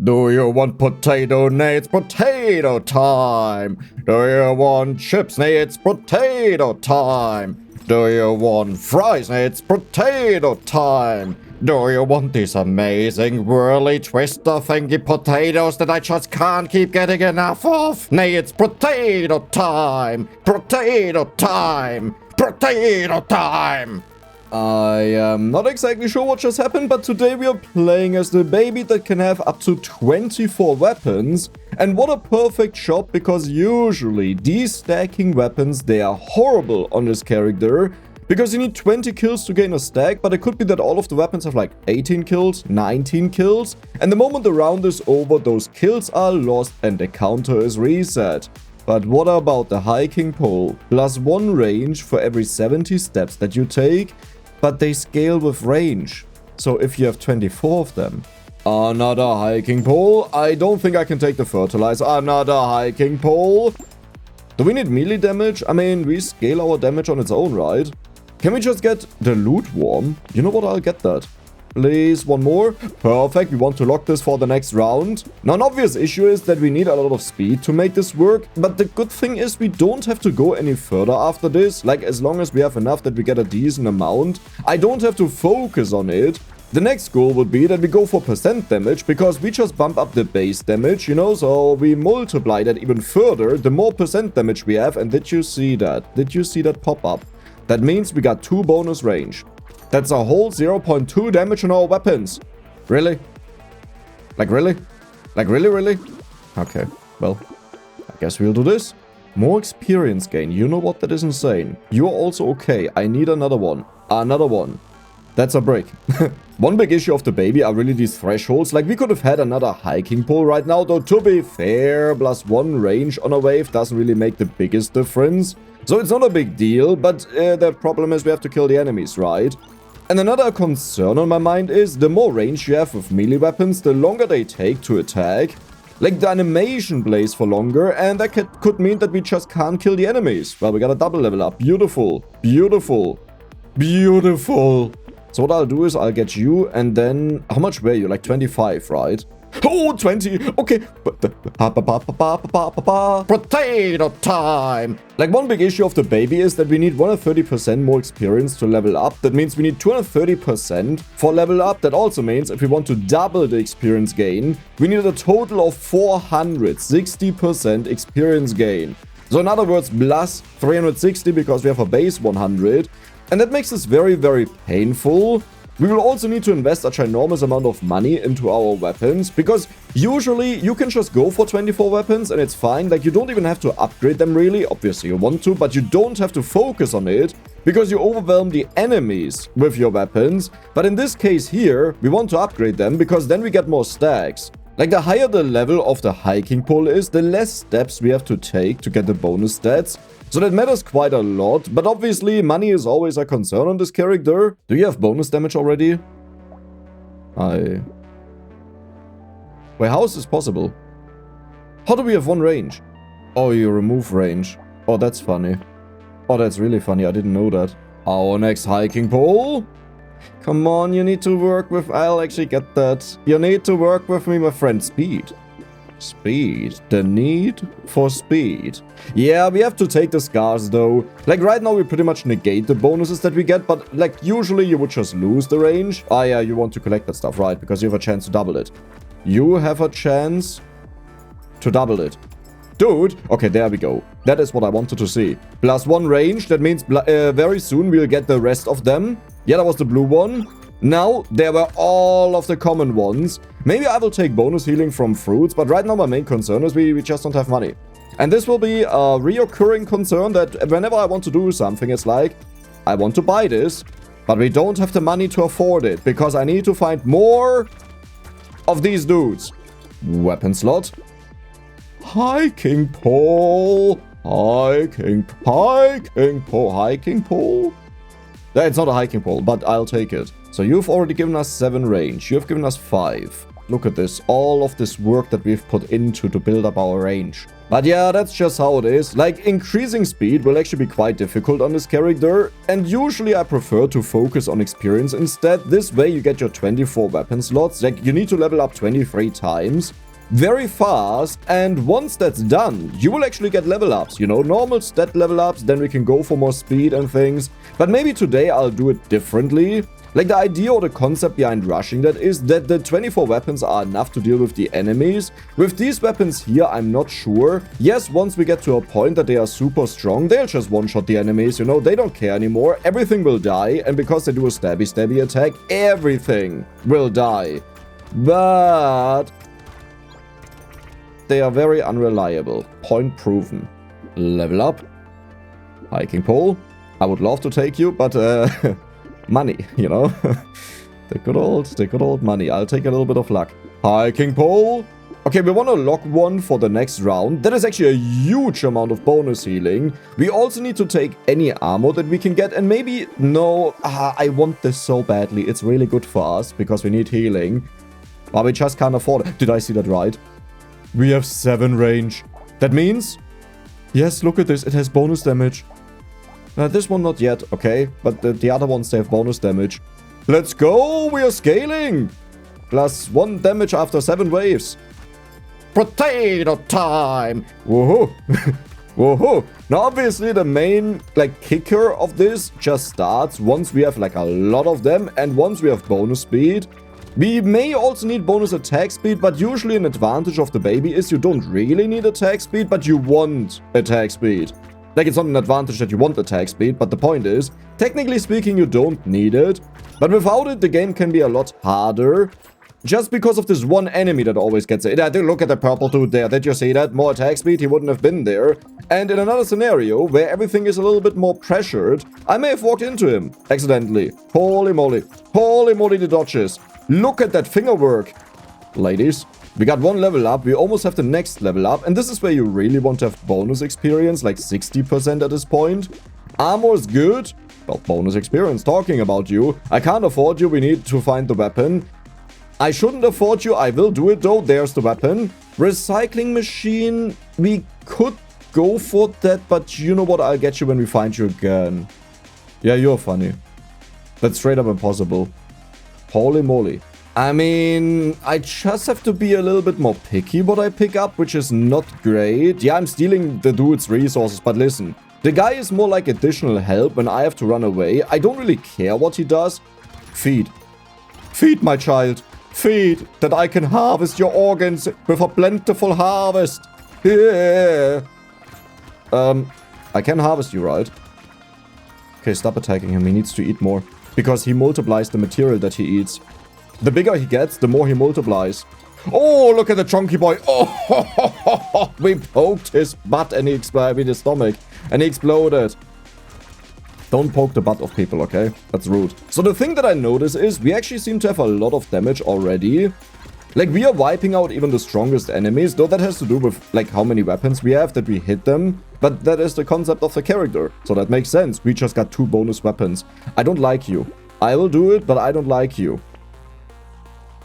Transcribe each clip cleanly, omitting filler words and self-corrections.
Do you want potato? Nay, it's potato time. Do you want chips? Nay, it's potato time. Do you want fries? Nay, it's potato time. Do you want these amazing whirly twister thingy potatoes that I just can't keep getting enough of? Nay, it's potato time. Potato time. Potato time. I am not exactly sure what just happened, but today we are playing as the baby that can have up to 24 weapons. And what a perfect shot, because usually destacking weapons, they are horrible on this character. Because you need 20 kills to gain a stack, but it could be that all of the weapons have like 18 kills, 19 kills. And the moment the round is over, those kills are lost and the counter is reset. But what about the hiking pole? +1 range for every 70 steps that you take. But they scale with range. So if you have 24 of them. Another hiking pole. I don't think I can take the fertilizer. Another hiking pole. Do we need melee damage? I mean, we scale our damage on its own, right? Can we just get the loot worm? You know what? I'll get that. Please, one more. Perfect, we want to lock this for the next round. Now, an obvious issue is that we need a lot of speed to make this work. But the good thing is we don't have to go any further after this. Like, as long as we have enough that we get a decent amount, I don't have to focus on it. The next goal would be that we go for percent damage, because we just bump up the base damage, you know, so we multiply that even further, the more percent damage we have. And did you see that? Did you see that pop up? That means we got 2 bonus range. That's a whole 0.2 damage on our weapons. Really? Like really? Like really? Okay, well, I guess we'll do this. More experience gain. You know what? That is insane. You're also okay. I need another one. Another one. That's a break. One big issue of the baby are really these thresholds. Like, we could have had another hiking pole right now, though to be fair, +1 range on a wave doesn't really make the biggest difference. So it's not a big deal, but the problem is we have to kill the enemies, right? And another concern on my mind is the more range you have with melee weapons, the longer they take to attack. Like, the animation plays for longer, and that could mean that we just can't kill the enemies. Well, we got a double level up. Beautiful. Beautiful. Beautiful. So what I'll do is I'll get you, and then... How much were you? Like 25, right? Oh, 20. Okay. Potato time. Like, one big issue of the baby is that we need 130% more experience to level up. That means we need 230% for level up. That also means if we want to double the experience gain, we need a total of 460% experience gain. So in other words, plus 360 because we have a base 100. And that makes this very, very painful. We will also need to invest a ginormous amount of money into our weapons, because usually you can just go for 24 weapons and it's fine. Like, you don't even have to upgrade them really. Obviously you want to, but you don't have to focus on it because you overwhelm the enemies with your weapons. But in this case here, we want to upgrade them because then we get more stacks. Like, the higher the level of the hiking pole is, the less steps we have to take to get the bonus stats. So that matters quite a lot, but obviously money is always a concern on this character. Do you have bonus damage already? Wait, how is this possible? How do we have 1 range? Oh, you remove range. Oh, that's funny. Oh, that's really funny. I didn't know that. Our next hiking pole? Come on, you need to work with... I'll actually get that. You need to work with me, my friend. Speed. Speed. The need for speed. Yeah, we have to take the scars though. Like, right now we pretty much negate the bonuses that we get, but like usually you would just lose the range. Ah yeah, you want to collect that stuff, right? Because you have a chance to double it. You have a chance to double it. Dude, okay, there we go. That is what I wanted to see. +1 range, that means very soon we'll get the rest of them. Yeah, that was the blue one. Now, there were all of the common ones. Maybe I will take bonus healing from fruits, but right now my main concern is we just don't have money. And this will be a reoccurring concern that whenever I want to do something, it's like, I want to buy this, but we don't have the money to afford it, because I need to find more of these dudes. Weapon slot. Hiking pole. Hiking pole. It's not a hiking pole, but I'll take it. So you've already given us 7 range. You've given us 5. Look at this. All of this work that we've put into to build up our range. But yeah, that's just how it is. Like, increasing speed will actually be quite difficult on this character. And usually I prefer to focus on experience instead. This way you get your 24 weapon slots. Like, you need to level up 23 times. Very fast, and once that's done, you will actually get level ups, you know, normal stat level ups, then we can go for more speed and things. But maybe today I'll do it differently. Like, the idea or the concept behind rushing that is that the 24 weapons are enough to deal with the enemies. With these weapons here, I'm not sure. Yes, once we get to a point that they are super strong, they'll just one-shot the enemies, you know, they don't care anymore. Everything will die, and because they do a stabby attack, everything will die. But they are very unreliable. Point proven. Level up. Hiking pole. I would love to take you, but money, you know. the good old money. I'll take a little bit of luck. Hiking pole. Okay, we want to lock one for the next round. That is actually a huge amount of bonus healing. We also need to take any armor that we can get. And maybe, no, I want this so badly. It's really good for us because we need healing. But we just can't afford it. Did I see that right? We have 7 range. That means... Yes, look at this. It has bonus damage. This one not yet, okay. But the other ones, they have bonus damage. Let's go! We are scaling! Plus 1 damage after 7 waves. Potato time! Woohoo! Woohoo! Now, obviously, the main, like, kicker of this just starts once we have, like, a lot of them. And once we have bonus speed... We may also need bonus attack speed, but usually an advantage of the baby is you don't really need attack speed, but you want attack speed. Like, it's not an advantage that you want attack speed, but the point is, technically speaking, you don't need it. But without it, the game can be a lot harder. Just because of this one enemy that always gets it. Look at the purple dude there. Did you see that? More attack speed, he wouldn't have been there. And in another scenario, where everything is a little bit more pressured, I may have walked into him accidentally. Holy moly. Holy moly, the dodges. Look at that finger work. Ladies, we got 1 level up. We almost have the next level up. And this is where you really want to have bonus experience, like 60% at this point. Armor is good. Well, bonus experience, talking about you. I can't afford you. We need to find the weapon. I shouldn't afford you. I will do it, though. There's the weapon. Recycling machine. We could go for that, but you know what? I'll get you when we find you again. Yeah, you're funny. That's straight up impossible. Holy moly. I mean, I just have to be a little bit more picky what I pick up, which is not great. Yeah, I'm stealing the dude's resources, but listen. The guy is more like additional help when I have to run away. I don't really care what he does. Feed. Feed, my child. Feed, that I can harvest your organs with a plentiful harvest. Yeah. I can harvest you, right? Okay, stop attacking him. He needs to eat more. Because he multiplies the material that he eats. The bigger he gets, the more he multiplies. Oh, look at the chunky boy. Oh, we poked his butt and he exploded his stomach. And he exploded. Don't poke the butt of people, okay? That's rude. So the thing that I notice is we actually seem to have a lot of damage already. Like, we are wiping out even the strongest enemies, though that has to do with, like, how many weapons we have that we hit them. But that is the concept of the character. So that makes sense. We just got 2 bonus weapons. I don't like you. I will do it, but I don't like you.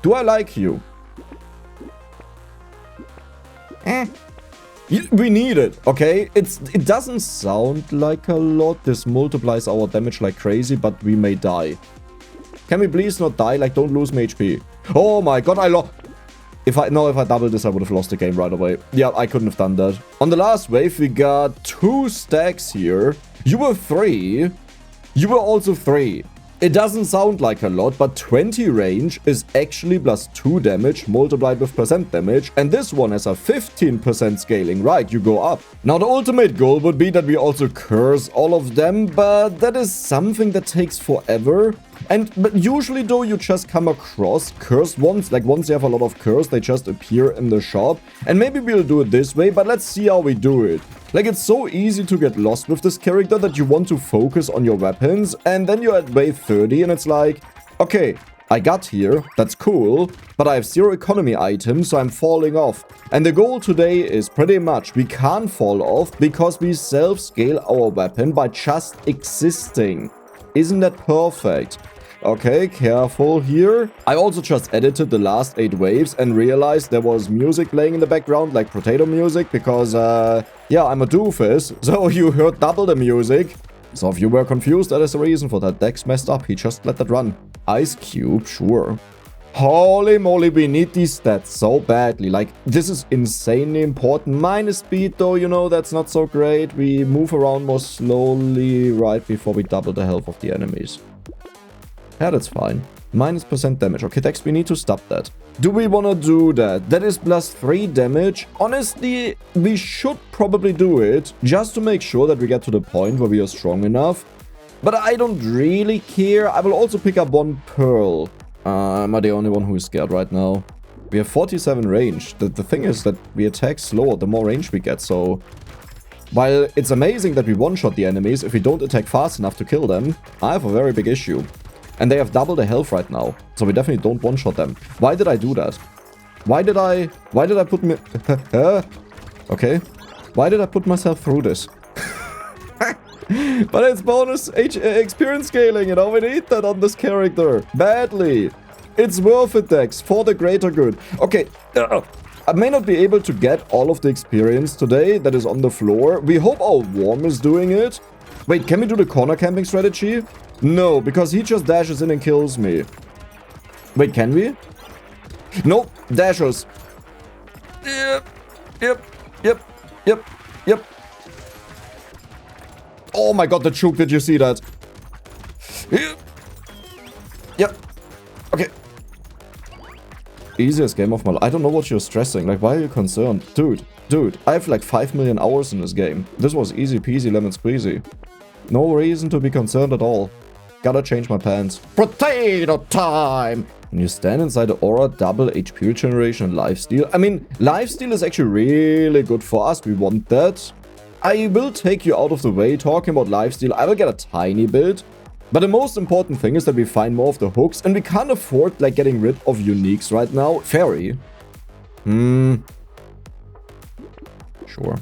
Do I like you? We need it, okay? It doesn't sound like a lot. This multiplies our damage like crazy, but we may die. Can we please not die? Like, don't lose my HP. Oh my god, I lost. If I doubled this, I would have lost the game right away. Yeah, I couldn't have done that. On the last wave, we got 2 stacks here. You were 3. You were also 3. It doesn't sound like a lot, but 20 range is actually plus 2 damage multiplied with percent damage. And this one has a 15% scaling, right? You go up. Now, the ultimate goal would be that we also curse all of them, but that is something that takes forever. But usually, though, you just come across cursed ones. Like, once you have a lot of curse, they just appear in the shop. And maybe we'll do it this way, but let's see how we do it. Like, it's so easy to get lost with this character that you want to focus on your weapons. And then you're at wave 30 and it's like, okay, I got here, that's cool, but I have 0 economy items, so I'm falling off. And the goal today is pretty much we can't fall off because we self-scale our weapon by just existing. Isn't that perfect? Okay, careful here. I also just edited the last 8 waves and realized there was music playing in the background, like Brotato music, because, yeah, I'm a doofus, so you heard double the music. So if you were confused, that is the reason for that. Dex messed up, he just let that run. Ice cube, sure. Holy moly, we need these stats so badly. Like, this is insanely important. Minus speed, though, you know, that's not so great. We move around more slowly right before we double the health of the enemies. Yeah, that's fine. Minus % damage. Okay, Dex, we need to stop that. Do we want to do that? That is plus 3 damage. Honestly, we should probably do it just to make sure that we get to the point where we are strong enough. But I don't really care. I will also pick up 1 pearl. Am I the only one who is scared right now? We have 47 range. The thing is that we attack slower the more range we get, so... While it's amazing that we one-shot the enemies, if we don't attack fast enough to kill them, I have a very big issue. And they have double the health right now, so we definitely don't one-shot them. Why did I do that? Why did I put me... Okay. Why did I put myself through this? But it's bonus experience scaling, you know, we need that on this character. Badly. It's worth it, Dex, for the greater good. Okay, I may not be able to get all of the experience today that is on the floor. We hope our Worm is doing it. Wait, can we do the corner camping strategy? No, because he just dashes in and kills me. Wait, can we? Nope, dashers. Yep. Oh my god, the choke, did you see that? Yep. Okay. Easiest game of my life. I don't know what you're stressing. Like, why are you concerned? Dude, I have like 5 million hours in this game. This was easy peasy lemon squeezy. No reason to be concerned at all. Gotta change my pants. Potato time! When you stand inside the aura, double HP regeneration and lifesteal. I mean, lifesteal is actually really good for us. We want that. I will take you out of the way. Talking about lifesteal, I will get a tiny bit. But the most important thing is that we find more of the hooks. And we can't afford, like, getting rid of uniques right now. Fairy. Sure.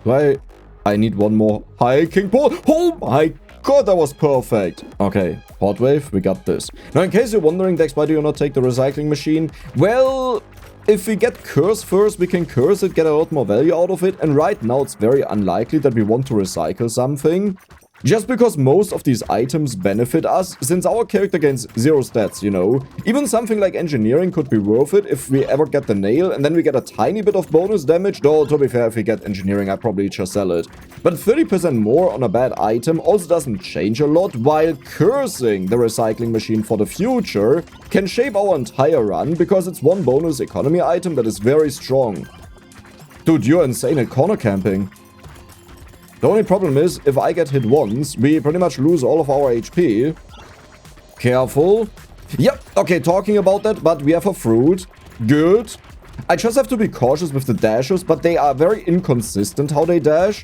I need 1 more hiking pole. Oh my god, that was perfect. Okay, hot wave, we got this. Now, in case you're wondering, Dex, why do you not take the recycling machine? Well, if we get curse first, we can curse it, get a lot more value out of it. And right now, it's very unlikely that we want to recycle something. Just because most of these items benefit us, since our character gains 0 stats, you know. Even something like engineering could be worth it if we ever get the nail, and then we get a tiny bit of bonus damage. Though, to be fair, if we get engineering, I probably just sell it. But 30% more on a bad item also doesn't change a lot, while cursing the recycling machine for the future can shape our entire run, because it's 1 bonus economy item that is very strong. Dude, you're insane at corner camping. The only problem is, if I get hit once, we pretty much lose all of our HP. Careful. Yep, okay, talking about that, but we have a fruit. Good. I just have to be cautious with the dashes, but they are very inconsistent how they dash.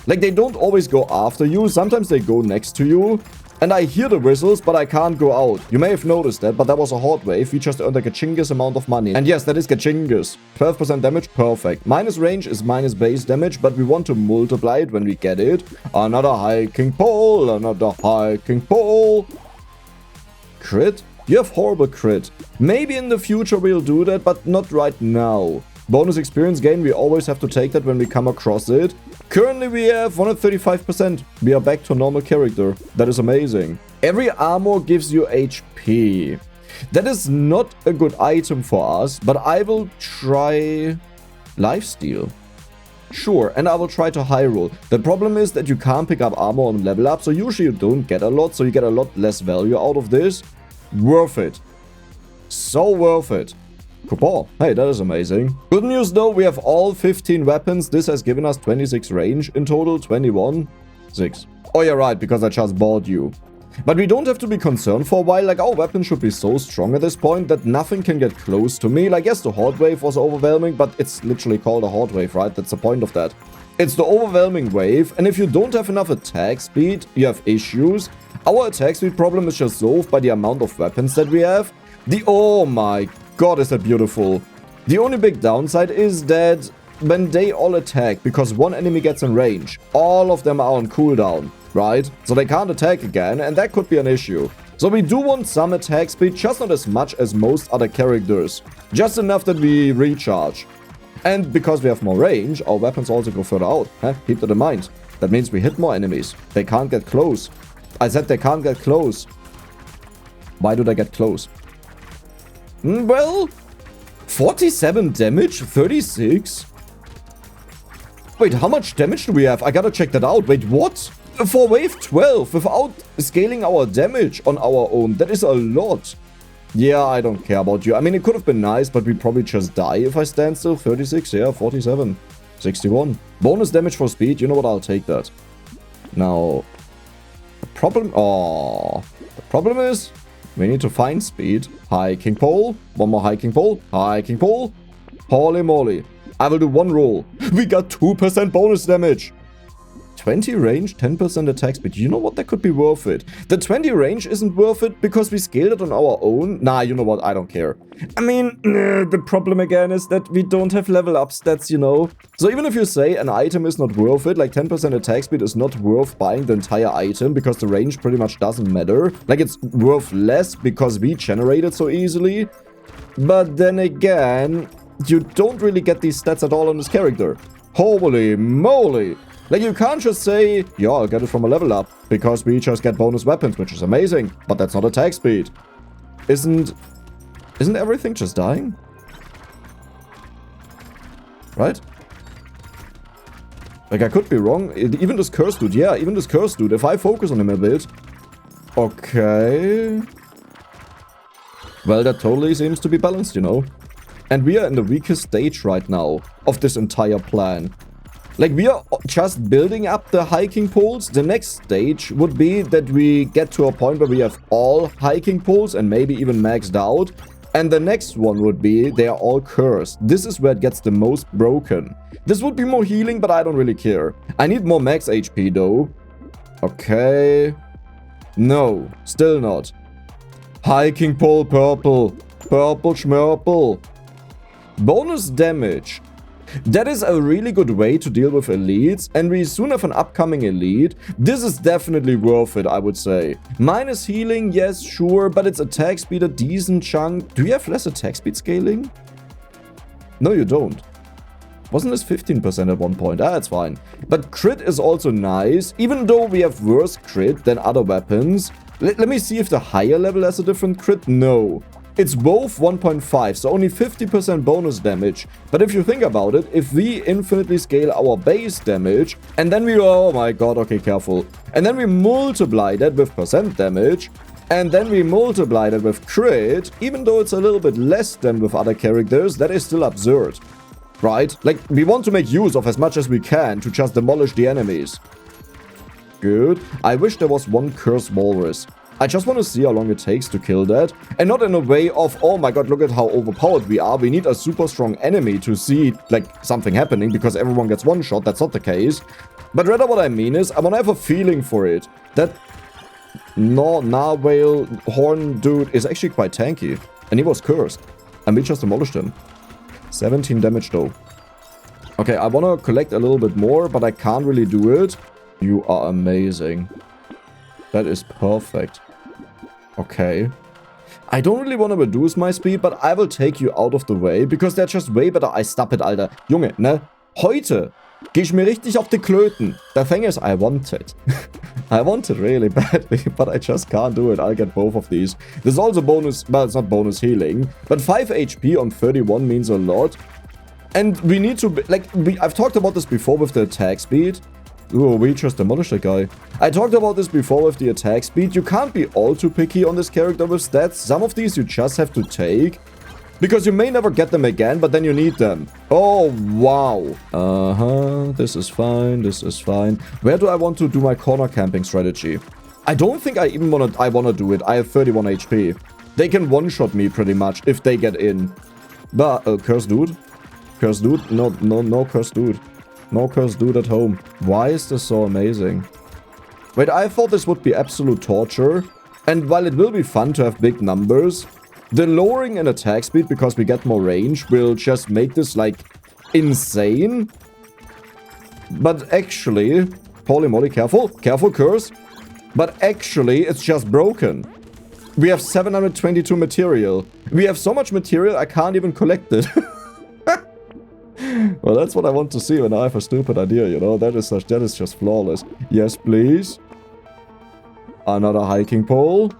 Like, they don't always go after you. Sometimes they go next to you. And I hear the whistles, but I can't go out. You may have noticed that, but that was a horde wave. We just earned a gachingus amount of money. And yes, that is gachingus. 12% damage, perfect. Minus range is minus base damage, but we want to multiply it when we get it. Another hiking pole, another hiking pole. Crit? You have horrible crit. Maybe in the future we'll do that, but not right now. Bonus experience gain, we always have to take that when we come across it. Currently we have 135%. We are back to a normal character. That is amazing. Every armor gives you HP. That is not a good item for us, but I will try lifesteal. Sure, and I will try to high roll. The problem is that you can't pick up armor on level up, so usually you don't get a lot, so you get a lot less value out of this. Worth it. So worth it. Coupon. Hey, that is amazing. Good news though, we have all 15 weapons. This has given us 26 range in total. 21. 6. Oh, you're right, because I just bought you. But we don't have to be concerned for a while. Like, our weapon should be so strong at this point that nothing can get close to me. Like, yes, the horde wave was overwhelming, but it's literally called a horde wave, right? That's the point of that. It's the overwhelming wave, and if you don't have enough attack speed, you have issues. Our attack speed problem is just solved by the amount of weapons that we have. Oh my god, is that beautiful. The only big downside is that when they all attack, because one enemy gets in range, all of them are on cooldown, right? So they can't attack again, and that could be an issue. So we do want some attack speed, just not as much as most other characters. Just enough that we recharge. And because we have more range, our weapons also go further out. Huh? Keep that in mind. That means we hit more enemies. They can't get close. I said they can't get close. Why do they get close? Well, 47 damage? 36? Wait, how much damage do we have? I gotta check that out. Wait, what? For wave 12, without scaling our damage on our own, that is a lot. Yeah, I don't care about you. I mean, it could have been nice, but we probably just die if I stand still. 36, yeah, 47, 61. Bonus damage for speed, you know what, I'll take that. Now, the problem is, we need to find speed. Hiking pole, one more hiking pole, hiking pole. Holy moly. I will do one roll. We got 2% bonus damage. 20 range, 10% attack speed. You know what? That could be worth it. The 20 range isn't worth it because we scaled it on our own. Nah, you know what? I don't care. I mean, the problem again is that we don't have level up stats, you know? So even if you say an item is not worth it, like 10% attack speed is not worth buying the entire item because the range pretty much doesn't matter. Like, it's worth less because we generate it so easily. But then again, you don't really get these stats at all on this character. Holy moly! Like, you can't just say, yeah, I'll get it from a level up, because we just get bonus weapons, which is amazing, but that's not attack speed. Isn't everything just dying? Right? Like, I could be wrong. Even this cursed dude, yeah, even this cursed dude, if I focus on him a bit. Okay. Well, that totally seems to be balanced, you know. And we are in the weakest stage right now of this entire plan. Like, we are just building up the hiking poles. The next stage would be that we get to a point where we have all hiking poles and maybe even maxed out. And the next one would be they are all cursed. This is where it gets the most broken. This would be more healing, but I don't really care. I need more max HP though. Okay. No, still not. Hiking pole purple. Purple schmurple. Bonus damage. That is a really good way to deal with elites, and we soon have an upcoming elite. This is definitely worth it, I would say. Minus healing, yes, sure, but it's attack speed a decent chunk. Do you have less attack speed scaling? No, you don't. Wasn't this 15% at one point? Ah, it's fine. But crit is also nice, even though we have worse crit than other weapons. Let me see if the higher level has a different crit. No. It's both 1.5, so only 50% bonus damage. But if you think about it, if we infinitely scale our base damage, and then we... Oh my god, okay, careful. And then we multiply that with percent damage, and then we multiply that with crit, even though it's a little bit less than with other characters, that is still absurd. Right? Like, we want to make use of as much as we can to just demolish the enemies. Good. I wish there was one cursed walrus. I just want to see how long it takes to kill that. And not in a way of, oh my god, look at how overpowered we are. We need a super strong enemy to see, like, something happening because everyone gets one shot. That's not the case. But rather what I mean is, I want to have a feeling for it. That narwhal horn dude is actually quite tanky. And he was cursed. And we just demolished him. 17 damage though. Okay, I want to collect a little bit more, but I can't really do it. You are amazing. That is perfect. Okay. I don't really want to reduce my speed, but I will take you out of the way, because they're just way better. I stop it, Alter. Junge, ne? Heute gehe ich mir richtig auf die Klöten. The thing is, I want it. I want it really badly, but I just can't do it. I'll get both of these. There's also bonus, well, it's not bonus healing, but 5 HP on 31 means a lot. And we need to, like, I've talked about this before with the attack speed. Ooh, we just demolished that guy. I talked about this before with the attack speed. You can't be all too picky on this character with stats. Some of these you just have to take. Because you may never get them again, but then you need them. Oh, wow. This is fine. This is fine. Where do I want to do my corner camping strategy? I don't think I even want to do it. I have 31 HP. They can one-shot me pretty much if they get in. But, cursed dude? Cursed dude? No, cursed dude. No cursed dude at home. Why is this so amazing? Wait, I thought this would be absolute torture. And while it will be fun to have big numbers, the lowering in attack speed because we get more range will just make this, like, insane. But actually... Holy moly, careful. Careful, curse. But actually, it's just broken. We have 722 material. We have so much material, I can't even collect it. Well, that's what I want to see when I have a stupid idea, you know? That is just flawless. Yes, please. Another hiking pole.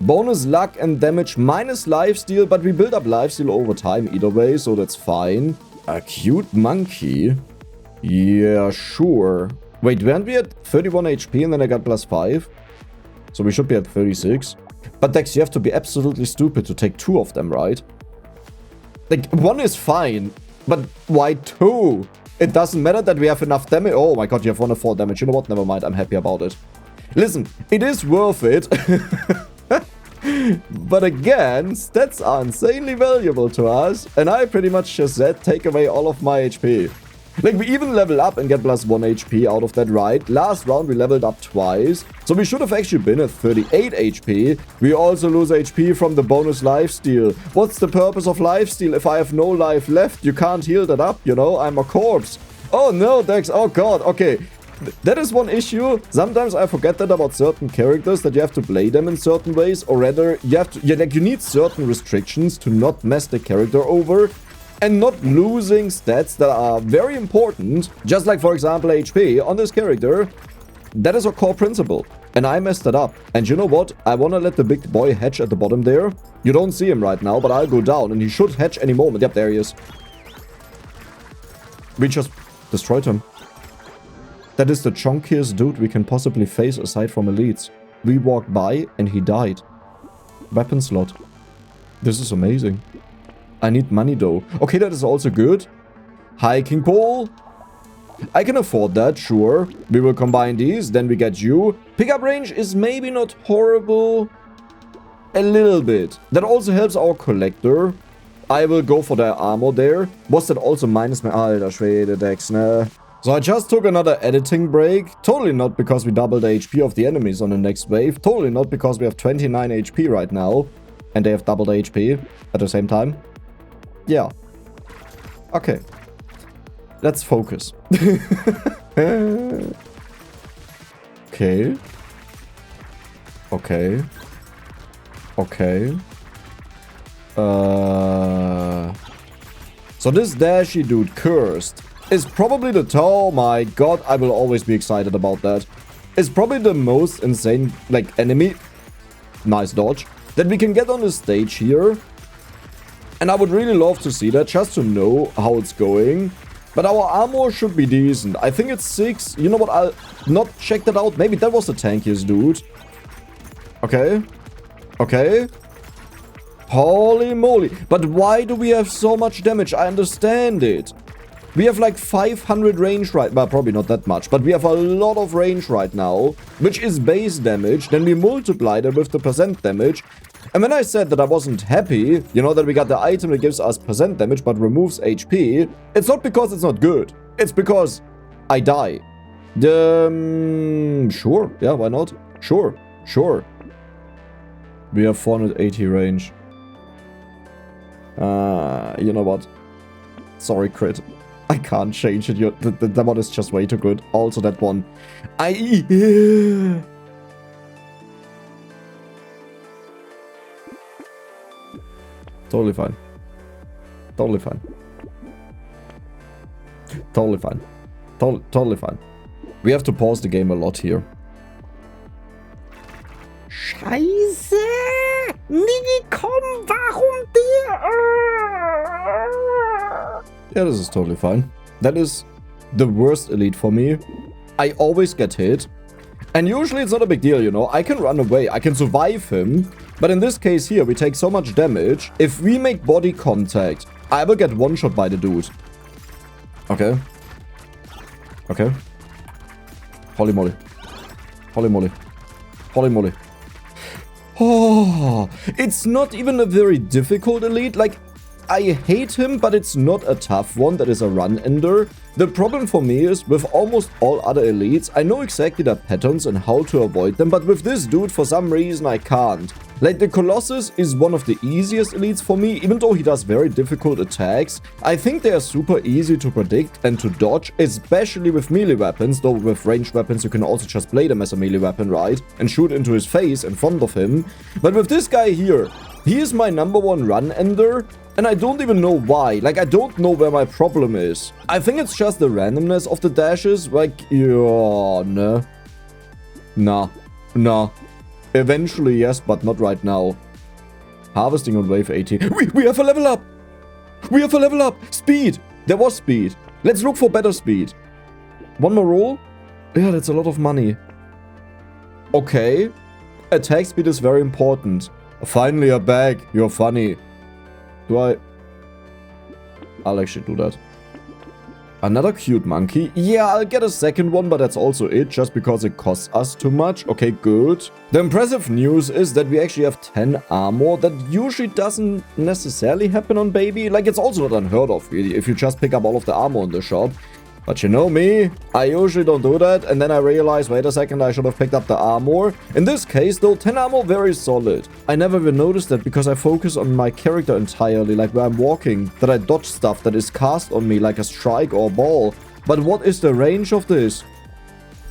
Bonus luck and damage minus lifesteal, but we build up lifesteal over time either way, so that's fine. A cute monkey. Yeah, sure. Wait, weren't we at 31 HP and then I got +5? So we should be at 36. But Dex, you have to be absolutely stupid to take 2 of them, right? Like, 1 is fine, but why 2? It doesn't matter that we have enough damage. Oh my god, you have 1 of 4 damage. You know what? Never mind, I'm happy about it. Listen, it is worth it. But again, stats are insanely valuable to us, and I pretty much just said take away all of my HP. Like, we even level up and get +1 HP out of that, right? Last round we leveled up twice, so we should have actually been at 38 HP. We also lose HP from the bonus lifesteal. What's the purpose of lifesteal if I have no life left? You can't heal that up, you know? I'm a corpse. Oh no, Dex, oh god, okay. That is one issue. Sometimes I forget that about certain characters, that you have to play them in certain ways, or rather, you have to, you need certain restrictions to not mess the character over, and not losing stats that are very important, just like, for example, HP on this character. That is our core principle, and I messed it up. And you know what? I want to let the big boy hatch at the bottom there. You don't see him right now, but I'll go down, and he should hatch any moment. Yep, there he is. We just destroyed him. That is the chunkiest dude we can possibly face aside from elites. We walked by and he died. Weapon slot. This is amazing. I need money though. Okay, that is also good. Hiking pole. I can afford that, sure. We will combine these, then we get you. Pickup range is maybe not horrible. A little bit. That also helps our collector. I will go for their armor there. Was that also minus my... Alter Schwede, Dex, ne? So I just took another editing break. Totally not because we doubled the HP of the enemies on the next wave. Totally not because we have 29 HP right now. And they have doubled HP at the same time. Yeah. Okay. Let's focus. Okay. Okay. Okay. So this dashy dude, cursed, is probably the... Oh my god, I will always be excited about that. It's probably the most insane, like, enemy... Nice dodge. That we can get on the stage here. And I would really love to see that, just to know how it's going. But our armor should be decent. I think it's 6. You know what, I'll not check that out. Maybe that was the tankiest dude. Okay. Okay. Holy moly. But why do we have so much damage? I understand it. We have like 500 range right... Well, probably not that much. But we have a lot of range right now. Which is base damage. Then we multiply that with the percent damage. And when I said that I wasn't happy, you know, that we got the item that gives us percent damage but removes HP, it's not because it's not good. It's because I die. Sure. Yeah, why not? Sure. Sure. We have 480 range. You know what? Sorry, crit. I can't change it. That one is just way too good. Also, that one. Totally fine. Totally fine. Totally fine. Totally fine. We have to pause the game a lot here. Scheiße! Niggi, komm! Warum der? Yeah, this is totally fine. That is the worst elite for me. I always get hit. And usually it's not a big deal, you know. I can run away. I can survive him. But in this case here, we take so much damage. If we make body contact, I will get one-shot by the dude. Okay. Okay. Holy moly. Holy moly. Holy moly. Oh, it's not even a very difficult elite. Like, I hate him, but it's not a tough one that is a run ender. The problem for me is, with almost all other elites, I know exactly their patterns and how to avoid them, but with this dude, for some reason, I can't. Like, the Colossus is one of the easiest elites for me, even though he does very difficult attacks. I think they are super easy to predict and to dodge, especially with melee weapons, though with ranged weapons you can also just play them as a melee weapon, right? And shoot into his face in front of him. But with this guy here, he is my #1 run ender, and I don't even know why. Like, I don't know where my problem is. I think it's just the randomness of the dashes. Like, yeah, nah. Eventually, yes, but not right now. Harvesting on wave 18. We have a level up! We have a level up! Speed! There was speed. Let's look for better speed. One more roll? Yeah, that's a lot of money. Okay. Attack speed is very important. Finally a bag. You're funny. I'll actually do that. Another cute monkey. Yeah, I'll get a second one, but that's also it, just because it costs us too much. Okay, good. The impressive news is that we actually have 10 armor. That usually doesn't necessarily happen on baby. Like, it's also not unheard of, really, if you just pick up all of the armor in the shop. But you know me, I usually don't do that, and then I realize, wait a second, I should have picked up the armor. In this case, though, 10 armor, very solid. I never even noticed that because I focus on my character entirely, like where I'm walking, that I dodge stuff that is cast on me like a strike or ball. But what is the range of this?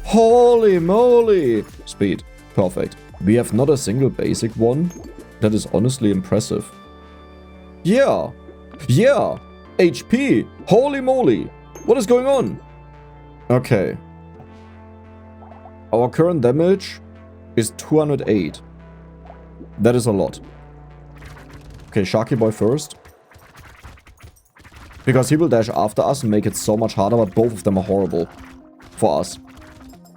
Holy moly! Speed. Perfect. We have not a single basic one. That is honestly impressive. Yeah. Yeah. HP. Holy moly. What is going on? Okay. Our current damage is 208. That is a lot. Okay, Sharky Boy first. Because he will dash after us and make it so much harder, but both of them are horrible for us.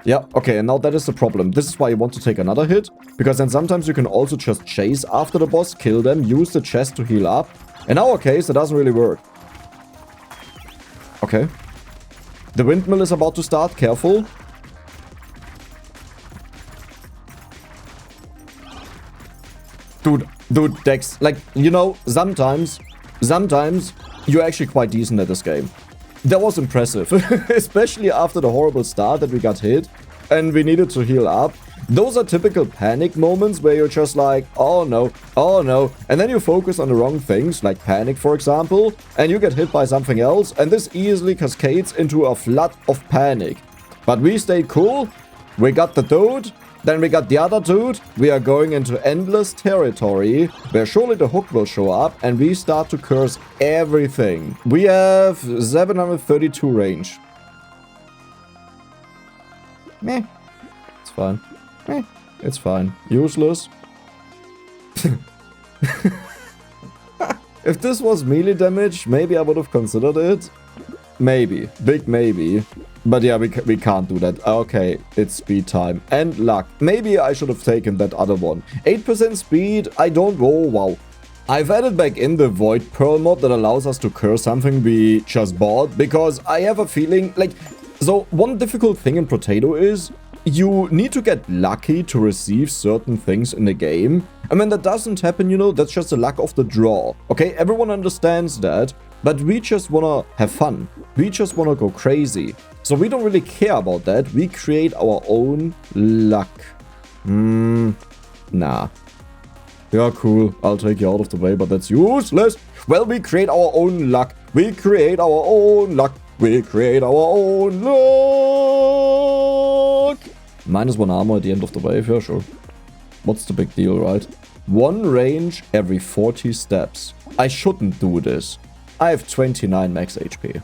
Yeah, okay, and now that is the problem. This is why you want to take another hit, because then sometimes you can also just chase after the boss, kill them, use the chest to heal up. In our case, it doesn't really work. Okay. The windmill is about to start. Careful. Dude, Dex. Like, you know, sometimes you're actually quite decent at this game. That was impressive. Especially after the horrible start that we got hit. And we needed to heal up. Those are typical panic moments where you're just like, oh no, oh no. And then you focus on the wrong things, like panic for example, and you get hit by something else, and this easily cascades into a flood of panic. But we stayed cool, we got the dude, then we got the other dude, we are going into endless territory, where surely the hook will show up, and we start to curse everything. We have 732 range. Meh. It's fine. It's fine. Useless. If this was melee damage, maybe I would have considered it. Maybe. Big maybe. But yeah, we can't do that. Okay, it's speed time. And luck. Maybe I should have taken that other one. 8% speed, I don't... Oh, wow. I've added back in the Void Pearl mod that allows us to curse something we just bought. Because I have a feeling... Like, so one difficult thing in Brotato is... You need to get lucky to receive certain things in the game. And when that doesn't happen, you know, that's just the luck of the draw. Okay, everyone understands that. But we just wanna have fun. We just wanna go crazy. So we don't really care about that. We create our own luck. Nah. Yeah, cool. I'll take you out of the way, but that's useless. Well, we create our own luck. We create our own luck. We create our own luck. -1 armor at the end of the wave. Yeah, sure. What's the big deal, right? 1 range every 40 steps. I shouldn't do this. I have 29 max HP.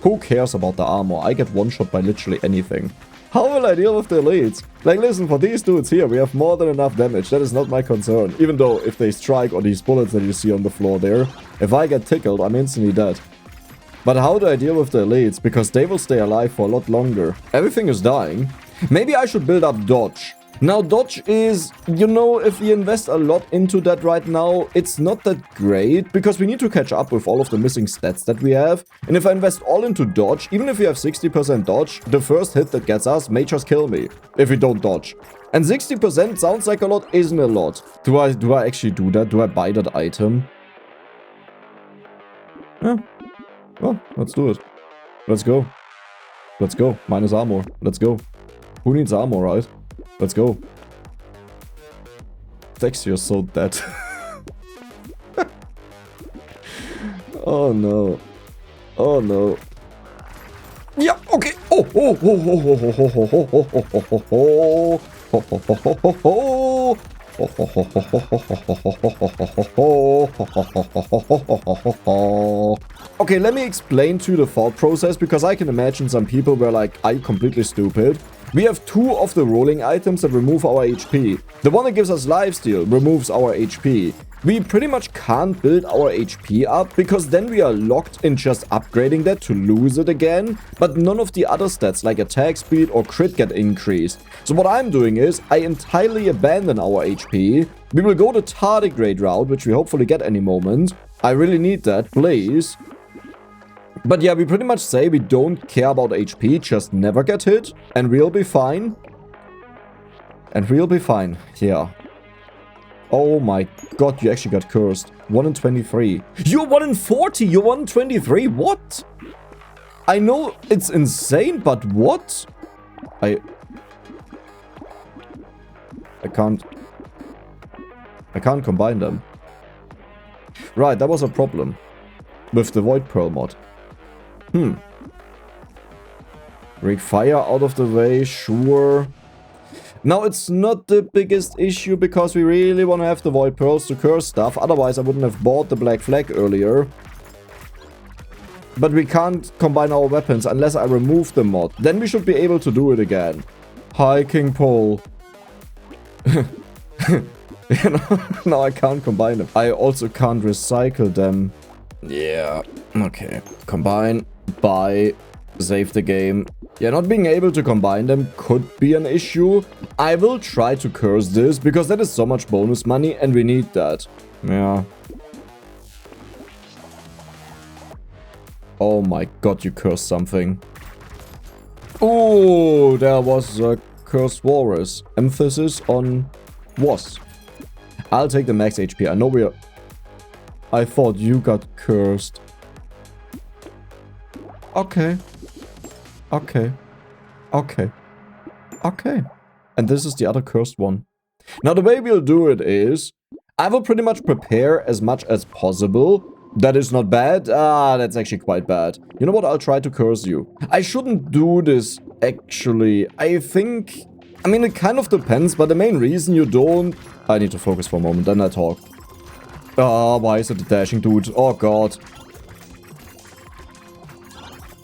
Who cares about the armor? I get one shot by literally anything. How will I deal with the elites? Like, listen, for these dudes here, we have more than enough damage. That is not my concern. Even though if they strike or these bullets that you see on the floor there, if I get tickled, I'm instantly dead. But how do I deal with the elites? Because they will stay alive for a lot longer. Everything is dying. Maybe I should build up dodge. Now, dodge is, you know, if we invest a lot into that right now, it's not that great, because we need to catch up with all of the missing stats that we have. And if I invest all into dodge, even if we have 60% dodge, the first hit that gets us may just kill me, if we don't dodge. And 60% sounds like a lot, isn't a lot. Do I actually do that? Do I buy that item? Yeah. Well, let's do it. Let's go. Let's go. Minus armor. Let's go. Who needs armor, right? Let's go. Dex, you're so dead. Oh no. Oh no. Yeah, okay. Oh, oh, oh, oh, oh, oh, oh, oh. Okay, let me explain to you the thought process, because I can imagine some people were like, are you completely stupid? We have two of the rolling items that remove our HP. The one that gives us lifesteal removes our HP. We pretty much can't build our HP up, because then we are locked in just upgrading that to lose it again, but none of the other stats like attack speed or crit get increased. So what I'm doing is, I entirely abandon our HP. We will go the tardigrade route, which we hopefully get any moment. I really need that, please. But yeah, we pretty much say we don't care about HP, just never get hit, and we'll be fine. And we'll be fine, yeah. Oh my god, you actually got cursed. 1 in 23. You're 1 in 40, you're 1 in 23, what? I know it's insane, but what? I can't combine them. Right, that was a problem. With the Void Pearl mod. Break fire out of the way, sure. Now, it's not the biggest issue because we really want to have the Void Pearls to curse stuff. Otherwise, I wouldn't have bought the Black Flag earlier. But we can't combine our weapons unless I remove the mod. Then we should be able to do it again. Hi, King Pole. You know, now I can't combine them. I also can't recycle them. Yeah, okay. Combine, buy, save the game. Yeah, not being able to combine them could be an issue. I will try to curse this, because that is so much bonus money and we need that. Yeah. Oh my god, you cursed something. Oh, there was a cursed walrus. Emphasis on was. I'll take the max HP. I know we are... I thought you got cursed. Okay. Okay. Okay. Okay. And this is the other cursed one. Now, the way we'll do it is... I will pretty much prepare as much as possible. That is not bad. Ah, that's actually quite bad. You know what? I'll try to curse you. I shouldn't do this, actually. I think... I mean, it kind of depends, but the main reason you don't... I need to focus for a moment, then I talk. Ah, why is it a dashing dude? Oh, God.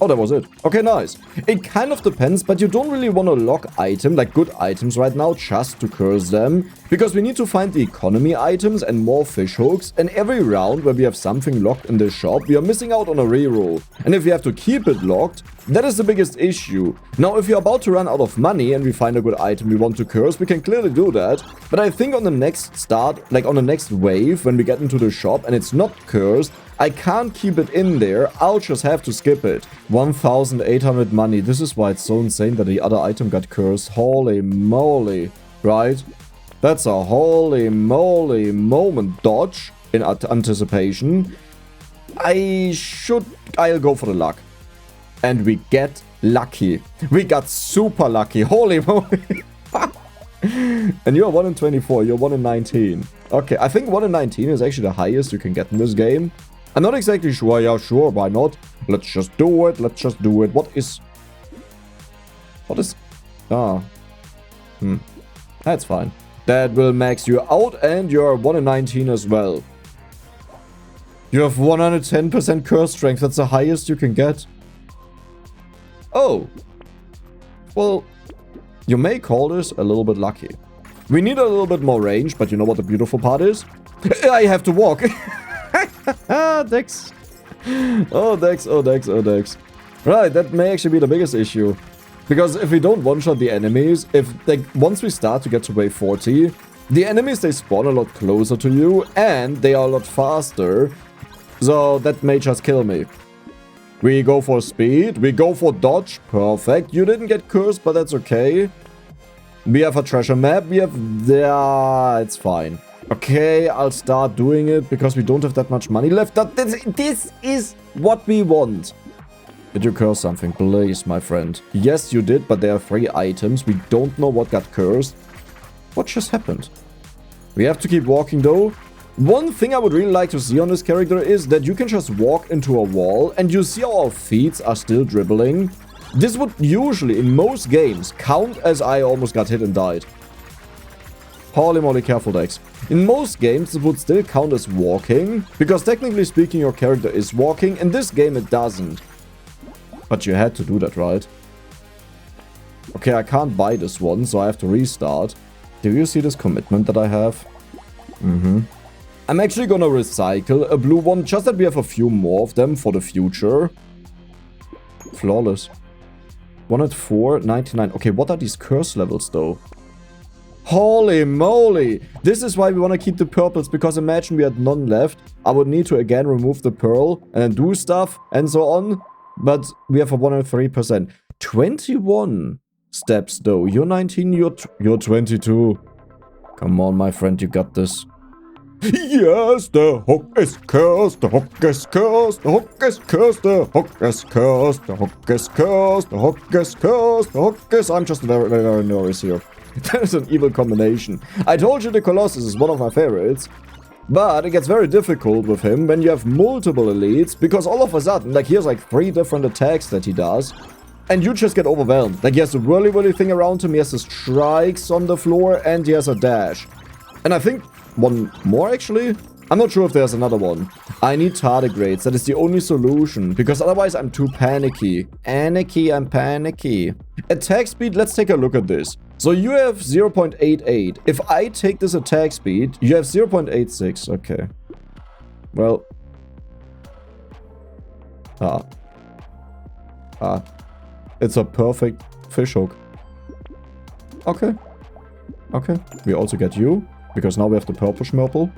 Oh, that was it. Okay, nice. It kind of depends, but you don't really want to lock item, like good items right now, just to curse them. Because we need to find the economy items and more fish hooks. And every round where we have something locked in the shop, we are missing out on a reroll. And if we have to keep it locked, that is the biggest issue. Now, if you're about to run out of money and we find a good item we want to curse, we can clearly do that. But I think on the next start, like on the next wave, when we get into the shop and it's not cursed, I can't keep it in there, I'll just have to skip it. 1,800 money, this is why it's so insane that the other item got cursed. Holy moly, right? That's a holy moly moment dodge in anticipation. I'll go for the luck. And we get lucky. We got super lucky, holy moly. And you're 1 in 24, you're 1 in 19. Okay, I think 1 in 19 is actually the highest you can get in this game. I'm not exactly sure. Yeah, sure, why not? Let's just do it. Let's just do it. What is... Ah. That's fine. That will max you out, and you're 1 in 19 as well. You have 110% curse strength. That's the highest you can get. Oh. Well, you may call this a little bit lucky. We need a little bit more range, but you know what the beautiful part is? I have to walk. Dex. Oh, Dex, oh, Dex, oh, Dex. Right, that may actually be the biggest issue. Because if we don't one-shot the enemies, once we start to get to wave 40, the enemies, they spawn a lot closer to you, and they are a lot faster. So that may just kill me. We go for speed, we go for dodge, perfect. You didn't get cursed, but that's okay. We have a treasure map, we have... Yeah, it's fine. Okay, I'll start doing it because we don't have that much money left. This is what we want. Did you curse something? Please, my friend. Yes, you did, but there are 3 items. We don't know what got cursed. What just happened? We have to keep walking, though. One thing I would really like to see on this character is that you can just walk into a wall and you see how our feet are still dribbling. This would usually, in most games, count as I almost got hit and died. Holy moly, careful, Dex. In most games, it would still count as walking, because technically speaking, your character is walking. In this game, it doesn't. But you had to do that, right? Okay, I can't buy this one, so I have to restart. Do you see this commitment that I have? I'm actually gonna recycle a blue one, just that we have a few more of them for the future. Flawless. 104, 99. Okay, what are these curse levels, though? Holy moly! This is why we want to keep the purples, because imagine we had none left. I would need to again remove the pearl and then do stuff and so on. But we have a 103%. 21 steps though. You're 19, you're 22. Come on, my friend, you got this. Yes, the hook is cursed, the hook is cursed, the hook is cursed, the hook is cursed, the hook is cursed, the hook is cursed, the hook is... I'm just very, very, very nervous here. That is an evil combination. I told you the Colossus is one of my favorites. But it gets very difficult with him when you have multiple elites, because all of a sudden, like, he has like 3 different attacks that he does, and you just get overwhelmed. Like, he has a whirly thing around him, he has the strikes on the floor, and he has a dash. And I think one more, actually? I'm not sure if there's another one. I need tardigrades, that is the only solution, because otherwise I'm too panicky. I'm panicky. Attack speed, let's take a look at this. So you have 0.88. If I take this attack speed, you have 0.86. Okay. Well. It's a perfect fishhook. Okay. Okay. We also get you, because now we have the purple schmurple.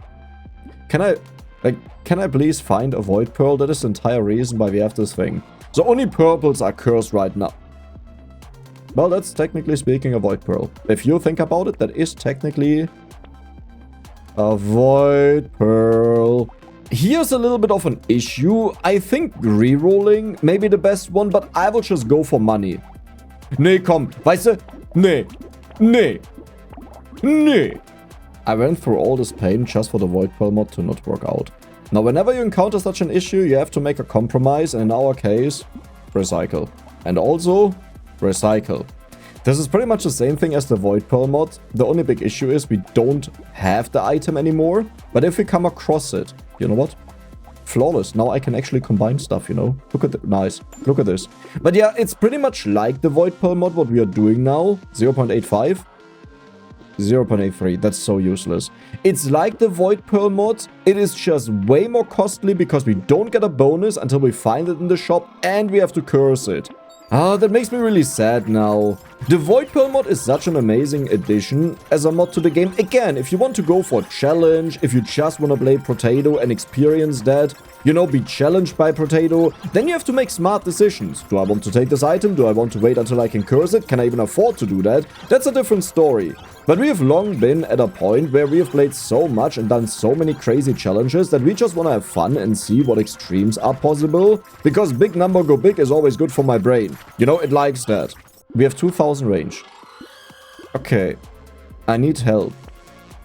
Can I please find a void pearl? That is the entire reason why we have this thing. So only purples are cursed right now. Well, that's technically speaking a void pearl. If you think about it, that is technically a void pearl. Here's a little bit of an issue. I think rerolling may be the best one, but I will just go for money. Nee, komm, weißt du? Nee. I went through all this pain just for the void pearl mod to not work out. Now, whenever you encounter such an issue, you have to make a compromise, and in our case, recycle. And also, recycle. This is pretty much the same thing as the void pearl mod. The only big issue is we don't have the item anymore. But if we come across it, you know what? Flawless. Now I can actually combine stuff, you know? Look at the... Nice. Look at this. But yeah, it's pretty much like the void pearl mod, what we are doing now. 0.85. 0.83. That's so useless. It's like the void pearl mod. It is just way more costly because we don't get a bonus until we find it in the shop and we have to curse it. Ah, that makes me really sad now. The void pearl mod is such an amazing addition as a mod to the game. Again, if you want to go for a challenge, if you just want to play Brotato and experience that, you know, be challenged by Brotato, then you have to make smart decisions. Do I want to take this item? Do I want to wait until I can curse it? Can I even afford to do that? That's a different story. But we have long been at a point where we have played so much and done so many crazy challenges that we just want to have fun and see what extremes are possible. Because big number go big is always good for my brain. You know, it likes that. We have 2000 range. Okay. I need help.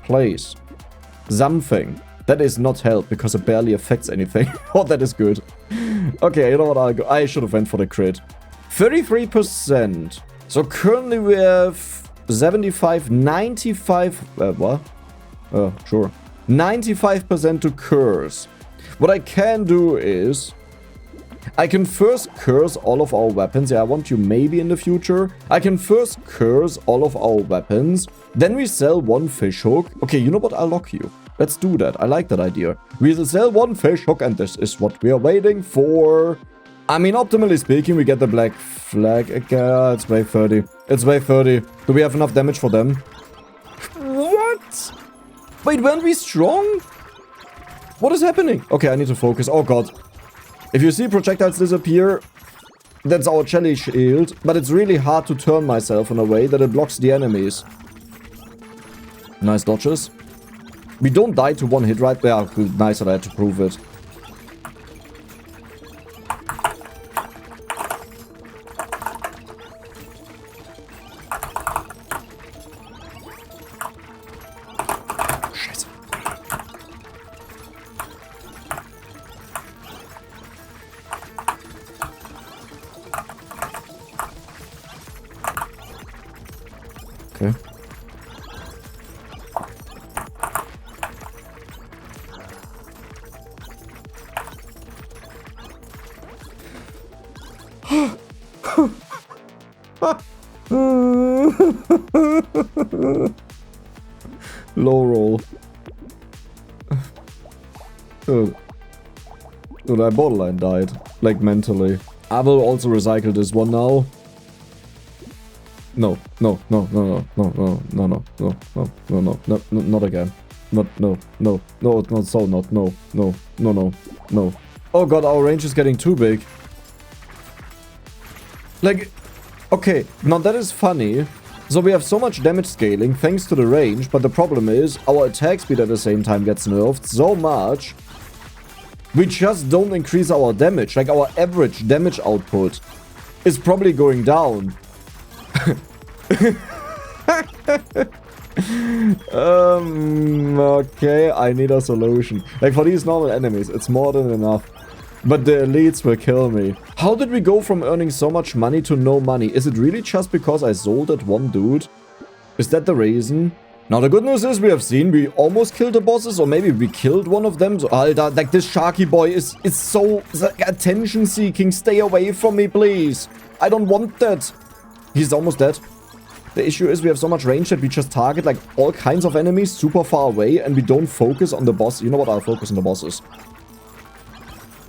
Please. Something. That is not help because it barely affects anything. Oh, that is good. Okay, you know what? I should have went for the crit. 33%. So currently we have 75, 95... what? Sure. 95% to curse. What I can do is... I can first curse all of our weapons. Yeah, I want you maybe in the future. I can first curse all of our weapons. Then we sell one fish hook. Okay, you know what? I'll lock you. Let's do that. I like that idea. We'll sell one fish hook and this is what we are waiting for. I mean, optimally speaking, we get the black flag again. It's wave 30. It's wave 30. Do we have enough damage for them? What? Wait, weren't we strong? What is happening? Okay, I need to focus. Oh, God. If you see projectiles disappear, that's our jelly shield. But it's really hard to turn myself in a way that it blocks the enemies. Nice dodges. We don't die to one hit, right? Yeah, good. Nice that I had to prove it. Scheiße. Okay. Low roll. Dude, I borderline died. Like, mentally. I will also recycle this one now. No, no, no, no, no, no, no, no, no, no, no, no, no, no, not again. Not, no, no, no, no, so not, no, no, no, no, no. Oh god, our range is getting too big. Like, okay, now that is funny. So we have so much damage scaling thanks to the range, but the problem is our attack speed at the same time gets nerfed so much. We just don't increase our damage. Like, our average damage output is probably going down. Okay, I need a solution. Like, for these normal enemies, it's more than enough. But the elites will kill me. How did we go from earning so much money to no money? Is it really just because I sold that one dude? Is that the reason? Now, the good news is we have seen we almost killed the bosses, or maybe we killed one of them. So, Alter, like, this Sharky boy is so attention-seeking. Stay away from me, please. I don't want that. He's almost dead. The issue is we have so much range that we just target, like, all kinds of enemies super far away, and we don't focus on the boss. You know what? I'll focus on the bosses.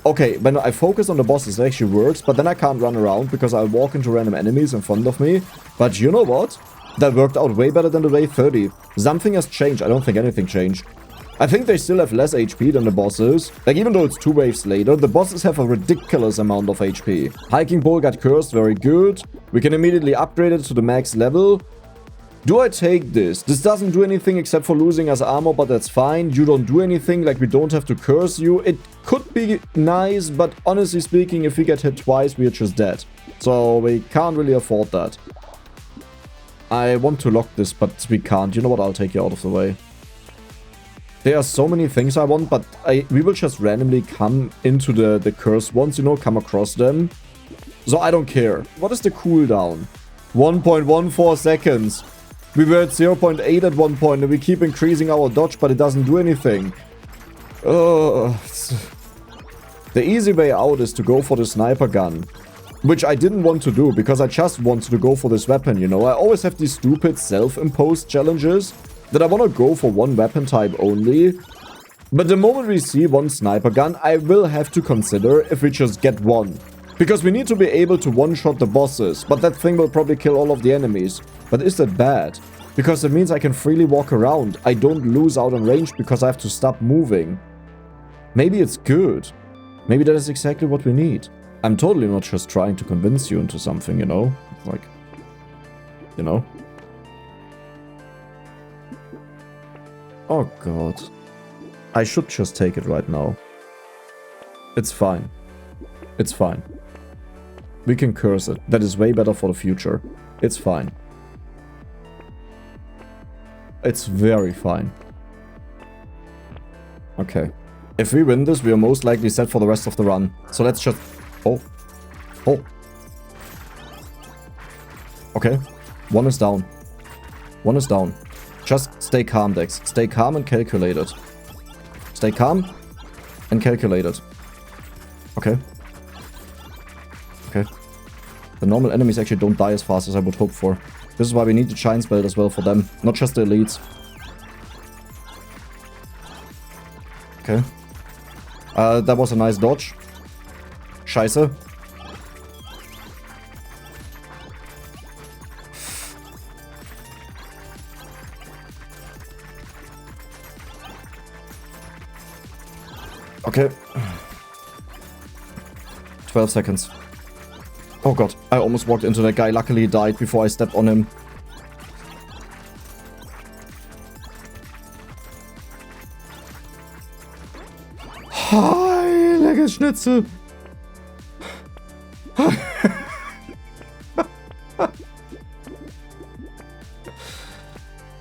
Okay, when I focus on the bosses, it actually works, but then I can't run around because I'll walk into random enemies in front of me. But you know what? That worked out way better than the wave 30. Something has changed. I don't think anything changed. I think they still have less HP than the bosses. Like, even though it's 2 waves later, the bosses have a ridiculous amount of HP. Hiking Bull got cursed, very good. We can immediately upgrade it to the max level. Do I take this? This doesn't do anything except for losing us armor, but that's fine. You don't do anything, like we don't have to curse you. It could be nice, but honestly speaking, if we get hit twice, we're just dead. So we can't really afford that. I want to lock this, but we can't. You know what? I'll take you out of the way. There are so many things I want, but we will just randomly come into the cursed ones, you know, come across them. So I don't care. What is the cooldown? 1.14 seconds. We were at 0.8 at one point, and we keep increasing our dodge, but it doesn't do anything. The easy way out is to go for the sniper gun. Which I didn't want to do, because I just wanted to go for this weapon, you know? I always have these stupid self-imposed challenges that I want to go for one weapon type only. But the moment we see one sniper gun, I will have to consider if we just get one. Because we need to be able to one-shot the bosses, but that thing will probably kill all of the enemies. But is that bad? Because it means I can freely walk around. I don't lose out on range because I have to stop moving. Maybe it's good. Maybe that is exactly what we need. I'm totally not just trying to convince you into something, you know? Like, you know? Oh god. I should just take it right now. It's fine. It's fine. We can curse it. That is way better for the future. It's fine. It's very fine. Okay. If we win this, we are most likely set for the rest of the run. So let's just... Oh. Oh. Okay. One is down. One is down. Just stay calm, Dex. Stay calm and calculated. Stay calm and calculated. Okay. Okay. The normal enemies actually don't die as fast as I would hope for. This is why we need the Giant's Belt as well for them. Not just the elites. Okay. That was a nice dodge. Scheiße. Okay. 12 seconds. Oh god, I almost walked into that guy. Luckily he died before I stepped on him. Schnitzel.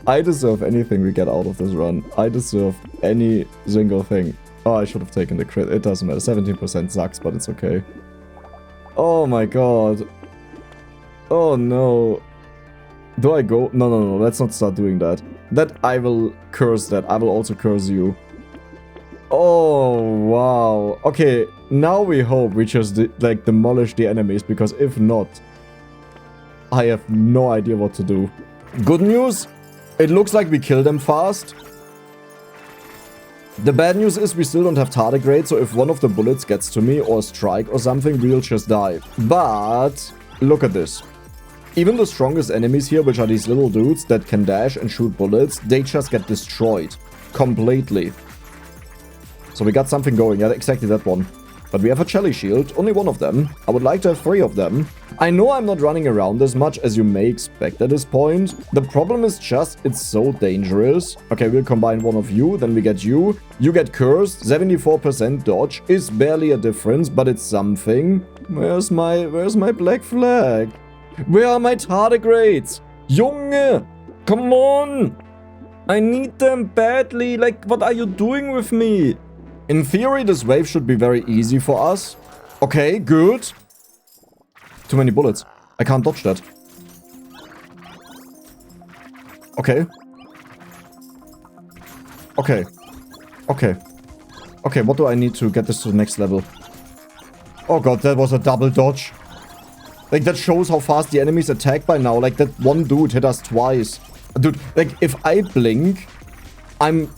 I deserve anything we get out of this run. I deserve any single thing. Oh, I should have taken the crit. It doesn't matter. 17% sucks, but it's okay. Oh my god. Oh no. Do I go? No, no, no. Let's not start doing that. That I will curse that. I will also curse you. Oh, wow. Okay, now we hope we just, like, demolish the enemies, because if not, I have no idea what to do. Good news, it looks like we kill them fast. The bad news is we still don't have tardigrade, so if one of the bullets gets to me or a strike or something, we'll just die. But look at this. Even the strongest enemies here, which are these little dudes that can dash and shoot bullets, they just get destroyed completely. So we got something going. Yeah, exactly that one. But we have a Jelly Shield, only one of them. I would like to have 3 of them. I know I'm not running around as much as you may expect at this point. The problem is just, it's so dangerous. Okay, we'll combine one of you, then we get you. You get cursed, 74% dodge is barely a difference, but it's something. Where's my black flag? Where are my tardigrades? Junge! Come on! I need them badly. Like, what are you doing with me? In theory, this wave should be very easy for us. Okay, good. Too many bullets. I can't dodge that. Okay. Okay. Okay. Okay, what do I need to get this to the next level? Oh god, that was a double dodge. Like, that shows how fast the enemies attack by now. Like, that one dude hit us twice. Dude, like, if I blink, I'm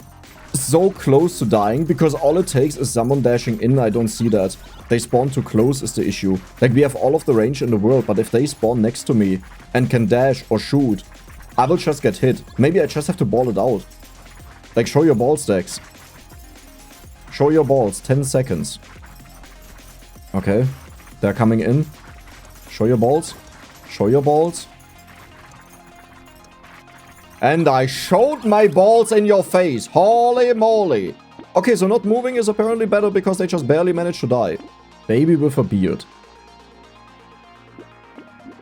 so close to dying, because all it takes is someone dashing in. I don't see that. They spawn too close is the issue. Like, we have all of the range in the world, but if they spawn next to me and can dash or shoot, I will just get hit. Maybe I just have to ball it out. Like, show your ball stacks. Show your balls. 10 seconds. Okay. They're coming in. Show your balls. Show your balls. And I showed my balls in your face. Holy moly. Okay, so not moving is apparently better because they just barely managed to die. Baby with a beard.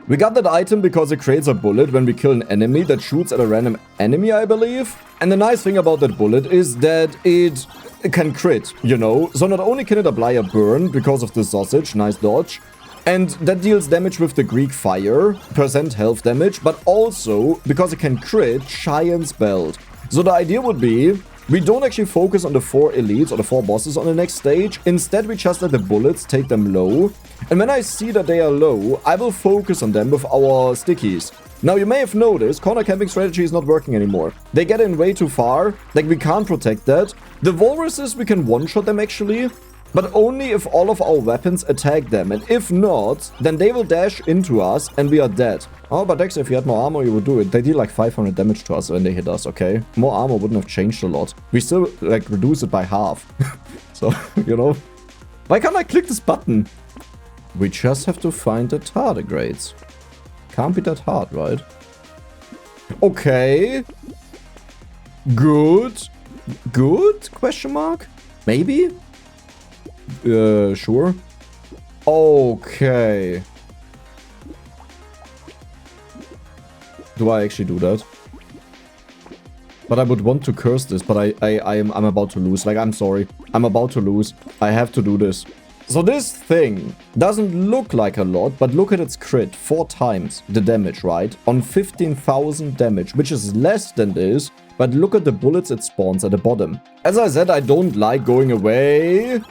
We got that item because it creates a bullet when we kill an enemy that shoots at a random enemy, I believe. And the nice thing about that bullet is that it can crit, you know. So not only can it apply a burn because of the sausage, nice dodge, and that deals damage with the Greek fire, percent health damage, but also, because it can crit, Giant's Belt. So the idea would be, we don't actually focus on the 4 elites or the 4 bosses on the next stage. Instead, we just let the bullets take them low. And when I see that they are low, I will focus on them with our stickies. Now, you may have noticed, corner camping strategy is not working anymore. They get in way too far, like we can't protect that. The walruses, we can one-shot them actually, but only if all of our weapons attack them. And if not, then they will dash into us and we are dead. Oh, but Dex, if you had more armor, you would do it. They deal like 500 damage to us when they hit us, okay? More armor wouldn't have changed a lot. We still, like, reduce it by half. So, you know. Why can't I click this button? We just have to find the tardigrades. Can't be that hard, right? Okay. Good. Good? Question mark? Maybe? Sure. Okay. Do I actually do that? But I would want to curse this, but I'm about to lose. Like, I'm sorry. I'm about to lose. I have to do this. So this thing doesn't look like a lot, but look at its crit. 4 times the damage, right? On 15,000 damage, which is less than this. But look at the bullets it spawns at the bottom. As I said, I don't like going away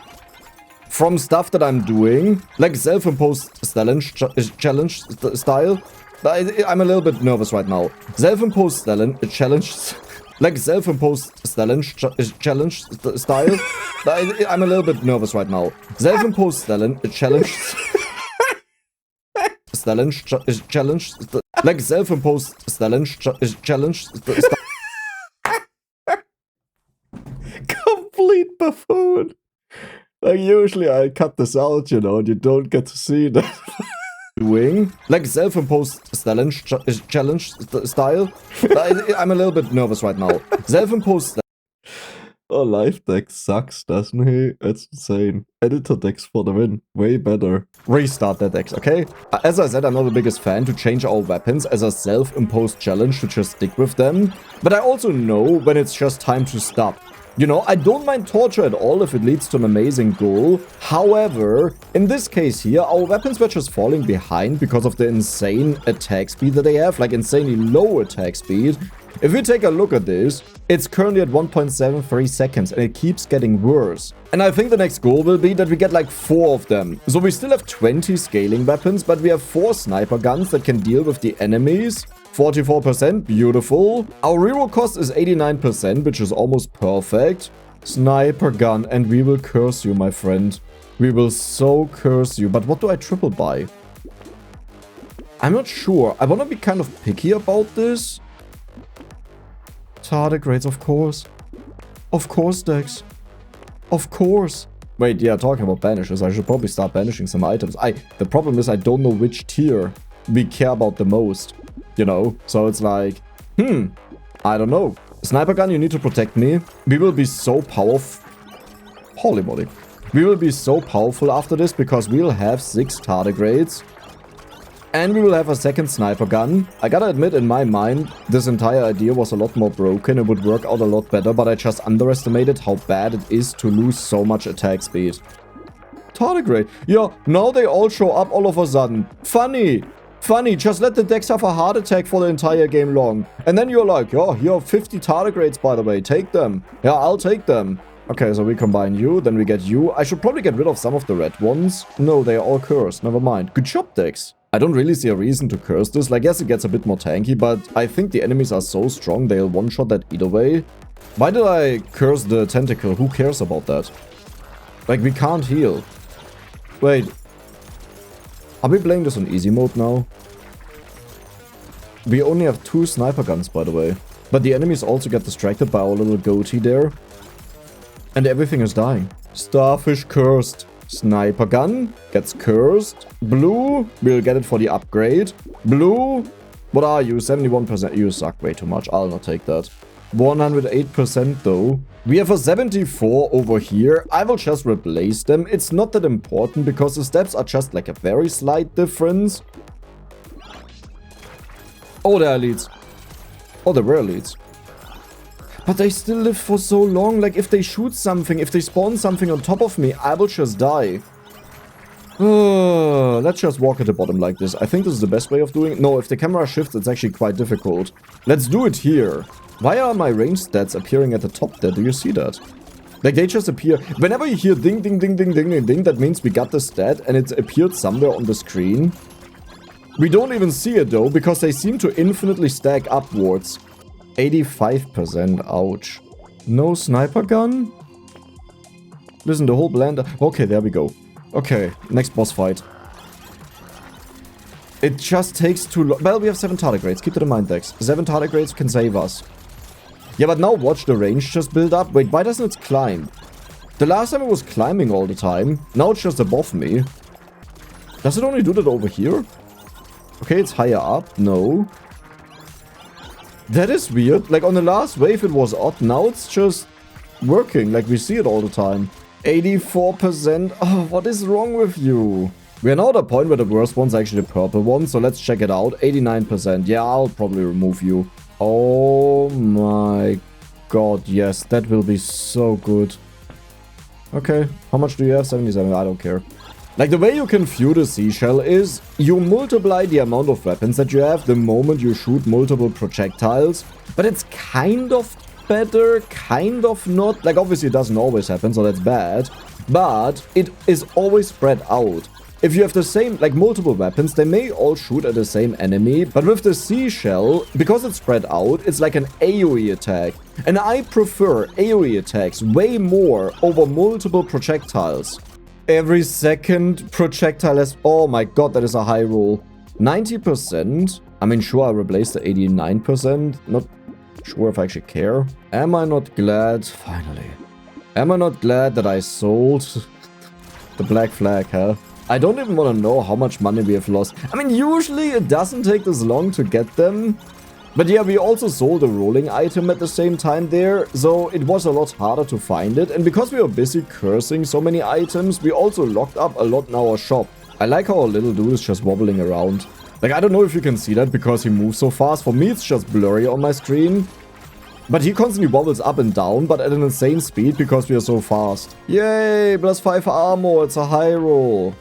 from stuff that I'm doing, like self-imposed challenge style. I'm a little bit nervous right now. Self-imposed challenge, like self-imposed challenge style. I'm a little bit nervous right now. Self-imposed challenge, challenge, like self-imposed challenge. Complete buffoon. Like, usually I cut this out, you know, and you don't get to see that. Doing like self-imposed challenge style. I'm a little bit nervous right now. Self-imposed. Oh, live deck sucks, doesn't he? It's insane. Editor decks for the win. Way better. Restart that decks, okay? As I said, I'm not the biggest fan to change our weapons as a self-imposed challenge to just stick with them. But I also know when it's just time to stop. You know, I don't mind torture at all if it leads to an amazing goal. However, in this case here, our weapons were just falling behind because of the insane attack speed that they have. Like, insanely low attack speed. If we take a look at this, it's currently at 1.73 seconds and it keeps getting worse. And I think the next goal will be that we get like 4 of them. So we still have 20 scaling weapons, but we have 4 sniper guns that can deal with the enemies. 44%, beautiful. Our reroll cost is 89%, which is almost perfect. Sniper gun, and we will curse you, my friend. We will so curse you. But what do I triple buy? I'm not sure. I want to be kind of picky about this. Tardigrades, of course. Of course, Dex. Of course. Wait, yeah, talking about banishes, I should probably start banishing some items. The problem is I don't know which tier we care about the most. You know? So it's like, I don't know. Sniper gun, you need to protect me. We will be so powerful. Holy moly. We will be so powerful after this because we'll have 6 tardigrades. And we will have a second sniper gun. I gotta admit, in my mind, this entire idea was a lot more broken. It would work out a lot better, but I just underestimated how bad it is to lose so much attack speed. Tardigrade. Yeah, now they all show up all of a sudden. Funny. Funny, just let the decks have a heart attack for the entire game long. And then you're like, yeah, here are 50 tardigrades, by the way. Take them. Yeah, I'll take them. Okay, so we combine you, then we get you. I should probably get rid of some of the red ones. No, they are all cursed. Never mind. Good job, decks. I don't really see a reason to curse this. Like, yes, it gets a bit more tanky, but I think the enemies are so strong they'll one-shot that either way. Why did I curse the tentacle? Who cares about that? Like, we can't heal. Wait. Are we playing this on easy mode now? We only have 2 sniper guns, by the way. But the enemies also get distracted by our little goatee there. And everything is dying. Starfish cursed. Sniper gun gets cursed. Blue, we'll get it for the upgrade. Blue, what are you? 71%. You suck way too much. I'll not take that. 108% though. We have a 74 over here. I will just replace them. It's not that important because the steps are just like a very slight difference. Oh, there are elites. Oh, there were elites. But they still live for so long. Like, if they shoot something, if they spawn something on top of me, I will just die. Let's just walk at the bottom like this. I think this is the best way of doing it. No, if the camera shifts, it's actually quite difficult. Let's do it here. Why are my range stats appearing at the top there? Do you see that? Like, they just appear. Whenever you hear ding, ding, ding, ding, ding, ding, ding, that means we got the stat and it appeared somewhere on the screen. We don't even see it though, because they seem to infinitely stack upwards. 85%, ouch. No sniper gun? Listen, the whole blender. Okay, there we go. Okay, next boss fight. It just takes too long. Well, we have 7 tardigrades. Keep that in mind, Dex. 7 tardigrades can save us. Yeah, but now watch the range just build up. Wait, why doesn't it climb? The last time it was climbing all the time. Now it's just above me. Does it only do that over here? Okay, it's higher up. No. That is weird. Like, on the last wave it was odd. Now it's just working. Like, we see it all the time. 84%. Oh, what is wrong with you? We are now at a point where the worst one's actually the purple one. So let's check it out. 89%. Yeah, I'll probably remove you. Oh my god. Yes, that will be so good. Okay. How much do you have? 77. I don't care. Like, the way you can view the seashell is you multiply the amount of weapons that you have the moment you shoot multiple projectiles. But it's kind of better, kind of not. Like, obviously it doesn't always happen, so that's bad. But it is always spread out. If you have the same, like, multiple weapons, they may all shoot at the same enemy. But with the seashell, because it's spread out, it's like an AoE attack. And I prefer AoE attacks way more over multiple projectiles. Every second projectile has... Oh my god, that is a high roll. 90%. I mean, sure, I replaced the 89%. Not sure if I actually care. Am I not glad... Finally. Am I not glad that I sold the black flag, huh? I don't even want to know how much money we have lost. I mean, usually it doesn't take this long to get them. But yeah, we also sold a rolling item at the same time there, so it was a lot harder to find it. And because we were busy cursing so many items, we also locked up a lot in our shop. I like how our little dude is just wobbling around. Like, I don't know if you can see that because he moves so fast. For me, it's just blurry on my screen. But he constantly wobbles up and down, but at an insane speed because we are so fast. Yay, +5 armor, it's a high roll.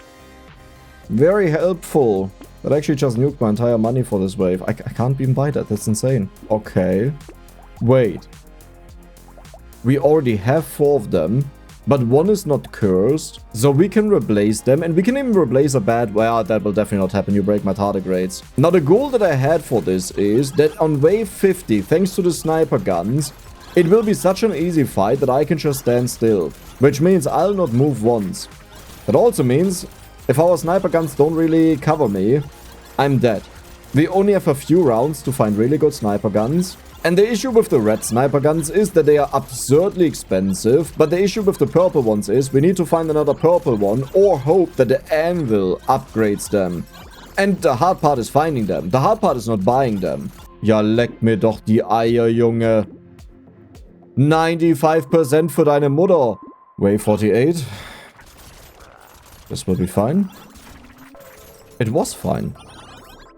Very helpful. That actually just nuked my entire money for this wave. I can't even buy that, that's insane. Okay. Wait. We already have 4 of them, but 1 is not cursed. So we can replace them, and we can even replace a bad... Well, that will definitely not happen, you break my tardigrades. Now the goal that I had for this is that on wave 50, thanks to the sniper guns, it will be such an easy fight that I can just stand still. Which means I'll not move once. That also means... if our sniper guns don't really cover me, I'm dead. We only have a few rounds to find really good sniper guns. And the issue with the red sniper guns is that they are absurdly expensive. But the issue with the purple ones is we need to find another purple one or hope that the anvil upgrades them. And the hard part is finding them. The hard part is not buying them. Ja, leck mir doch die Eier, Junge. 95% für deine Mutter. Wave 48. This will be fine. It was fine.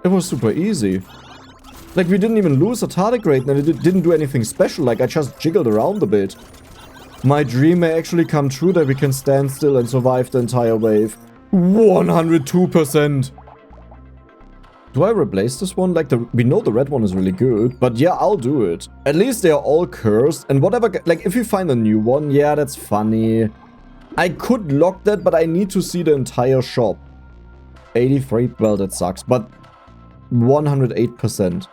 It was super easy. Like, we didn't even lose a tardigrade and it didn't do anything special. Like, I just jiggled around a bit. My dream may actually come true that we can stand still and survive the entire wave. 102%. Do I replace this one? Like, we know the red one is really good, but yeah, I'll do it. At least they are all cursed and whatever... Like, if you find a new one, yeah, that's funny. I could lock that, but I need to see the entire shop. 83, well, that sucks, but 108%.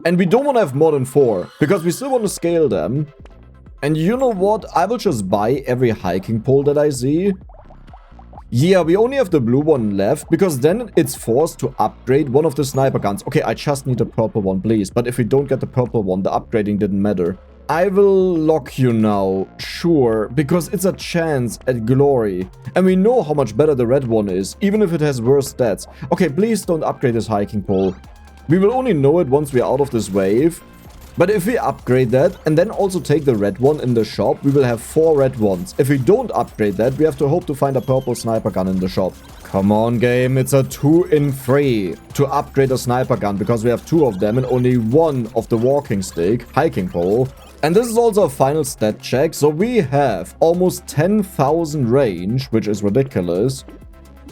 And we don't want to have more than 4, because we still want to scale them. And you know what? I will just buy every hiking pole that I see. Yeah, we only have the blue one left, because then it's forced to upgrade one of the sniper guns. Okay, I just need the purple one, please. But if we don't get the purple one, the upgrading didn't matter. I will lock you now, sure, because it's a chance at glory. And we know how much better the red one is, even if it has worse stats. Okay, please don't upgrade this hiking pole. We will only know it once we're out of this wave. But if we upgrade that, and then also take the red one in the shop, we will have 4 red ones. If we don't upgrade that, we have to hope to find a purple sniper gun in the shop. Come on, game, it's a 2 in 3 to upgrade a sniper gun, because we have 2 of them and only 1 of the walking stick, hiking pole. And this is also a final stat check, so we have almost 10,000 range, which is ridiculous.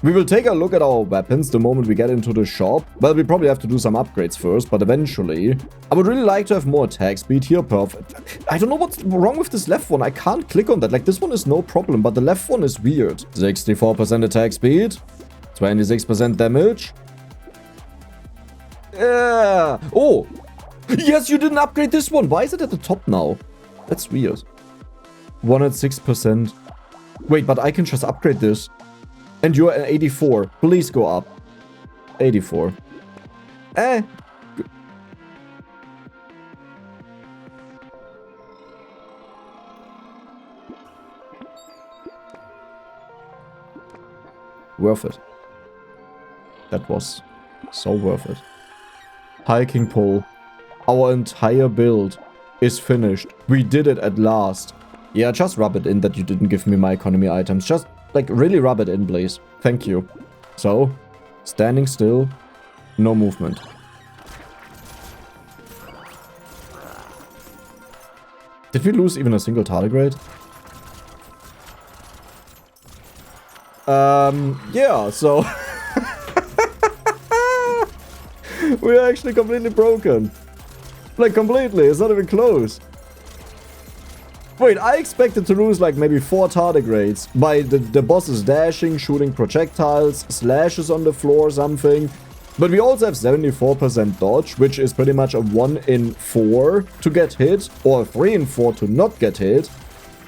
We will take a look at our weapons the moment we get into the shop. Well, we probably have to do some upgrades first, but eventually. I would really like to have more attack speed here, perfect. I don't know what's wrong with this left one, I can't click on that. Like, this one is no problem, but the left one is weird. 64% attack speed, 26% damage. Yeah. Oh! Yes, you didn't upgrade this one. Why is it at the top now? That's weird. 106%. Wait, but I can just upgrade this. And you're at 84. Please go up. 84. Eh. Worth it. That was so worth it. Hiking pole. Our entire build is finished. We did it at last. Yeah, just rub it in that you didn't give me my economy items. Just, like, really rub it in, please. Thank you. So, standing still, no movement. Did we lose even a single tardigrade? Yeah, so... we are actually completely broken. Like, completely. It's not even close. Wait, I expected to lose, like, maybe 4 tardigrades by the bosses dashing, shooting projectiles, slashes on the floor, something. But we also have 74% dodge, which is pretty much a 1 in 4 to get hit, or a 3 in 4 to not get hit.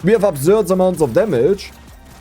We have absurd amounts of damage.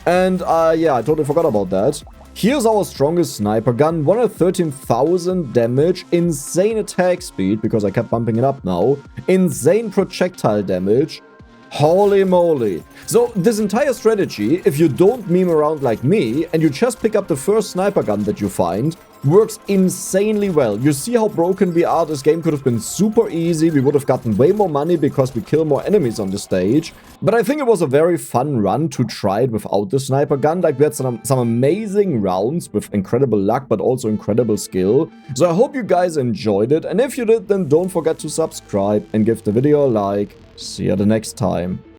And, yeah, I totally forgot about that. Here's our strongest sniper gun, 113,000 damage, insane attack speed, because I kept bumping it up now, insane projectile damage, holy moly. So this entire strategy, if you don't meme around like me, and you just pick up the first sniper gun that you find, works insanely well. You see how broken we are. This game could have been super easy. We would have gotten way more money because we kill more enemies on the stage. But I think it was a very fun run to try it without the sniper gun. Like, we had some amazing rounds with incredible luck, but also incredible skill. So I hope you guys enjoyed it. And if you did, then don't forget to subscribe and give the video a like. See you the next time.